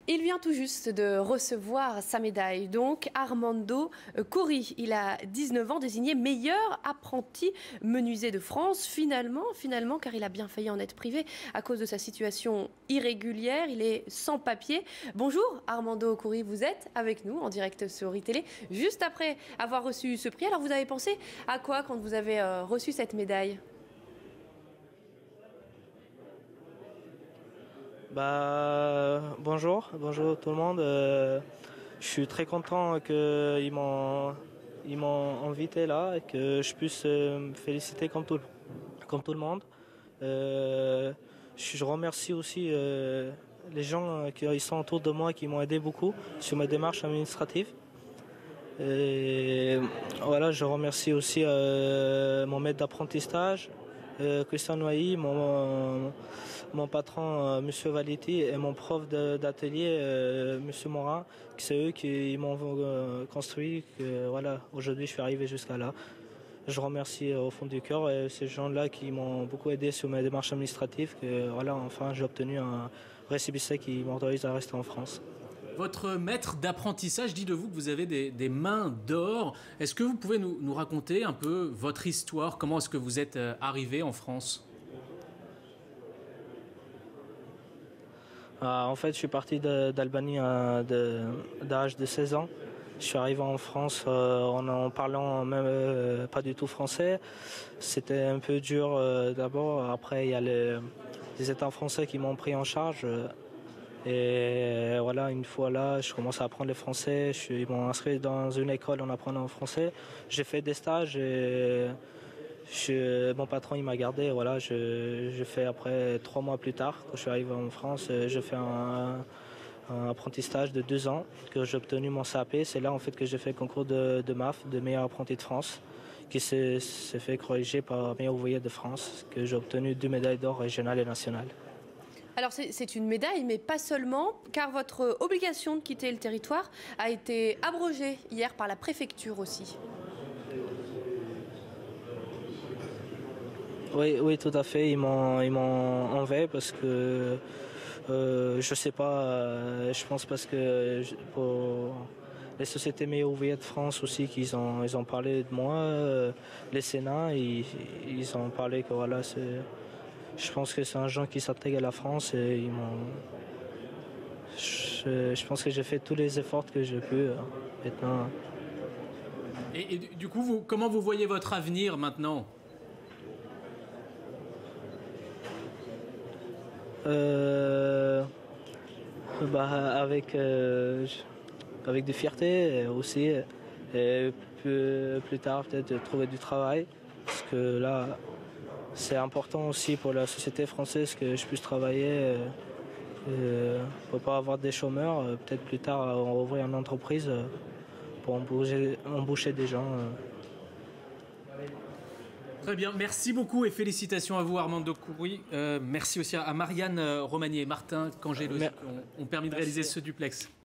Il vient tout juste de recevoir sa médaille, donc Armando Curri. Il a 19 ans, désigné meilleur apprenti menuisier de France. Finalement, car il a bien failli en être privé à cause de sa situation irrégulière. Il est sans papier. Bonjour Armando Curri, vous êtes avec nous en direct sur iTélé, juste après avoir reçu ce prix. Alors vous avez pensé à quoi quand vous avez reçu cette médaille ? Bonjour tout le monde. Je suis très content qu'ils m'ont invité là et que je puisse me féliciter comme tout le monde. Je remercie aussi les gens qui sont autour de moi qui m'ont aidé beaucoup sur ma démarche administrative. Et voilà, je remercie aussi mon maître d'apprentissage, Christian Noailly, mon patron, Monsieur Valetti, et mon prof d'atelier, Monsieur Morin, c'est eux qui m'ont construit. Voilà, aujourd'hui, je suis arrivé jusqu'à là. Je remercie au fond du cœur ces gens-là qui m'ont beaucoup aidé sur mes démarches administratives. Voilà, enfin, j'ai obtenu un récépissé qui m'autorise à rester en France. Votre maître d'apprentissage dit de vous que vous avez des mains d'or. Est-ce que vous pouvez nous raconter un peu votre histoire? Comment est-ce que vous êtes arrivé en France? En fait, je suis parti d'Albanie à l'âge de 16 ans. Je suis arrivé en France en parlant même pas du tout français. C'était un peu dur d'abord. Après, il y a les États français qui m'ont pris en charge. Et voilà, une fois là, je commence à apprendre le français. Ils m'ont inscrit dans une école en apprenant le français. J'ai fait des stages et mon patron il m'a gardé. Voilà, je fais après 3 mois plus tard, quand je suis arrivé en France, je fais un apprentissage de 2 ans que j'ai obtenu mon CAP. C'est là en fait que j'ai fait le concours de MAF, de meilleur apprenti de France, qui s'est fait corriger par meilleur ouvrier de France, que j'ai obtenu 2 médailles d'or régionales et nationales. Alors c'est une médaille, mais pas seulement, car votre obligation de quitter le territoire a été abrogée hier par la préfecture aussi. Oui, tout à fait. Ils m'ont enlevé parce que je sais pas. Je pense parce que pour les sociétés meilleures ouvrières de France aussi, ils ont parlé de moi. Les Sénats, ils ont parlé que voilà, je pense que c'est un gens qui s'intègre à la France et ils m'ont. Je pense que j'ai fait tous les efforts que j'ai pu maintenant. Et du coup, comment vous voyez votre avenir maintenant? Avec de fierté aussi. Et plus tard, peut-être trouver du travail. Parce que là, c'est important aussi pour la société française que je puisse travailler. Pour pas avoir des chômeurs. Peut-être plus tard, on va ouvrir une entreprise pour embaucher des gens. Très bien, merci beaucoup et félicitations à vous Armando Curri. Merci aussi à Marianne Romagné et Martin Cangelosi qui ont permis de réaliser ce duplex.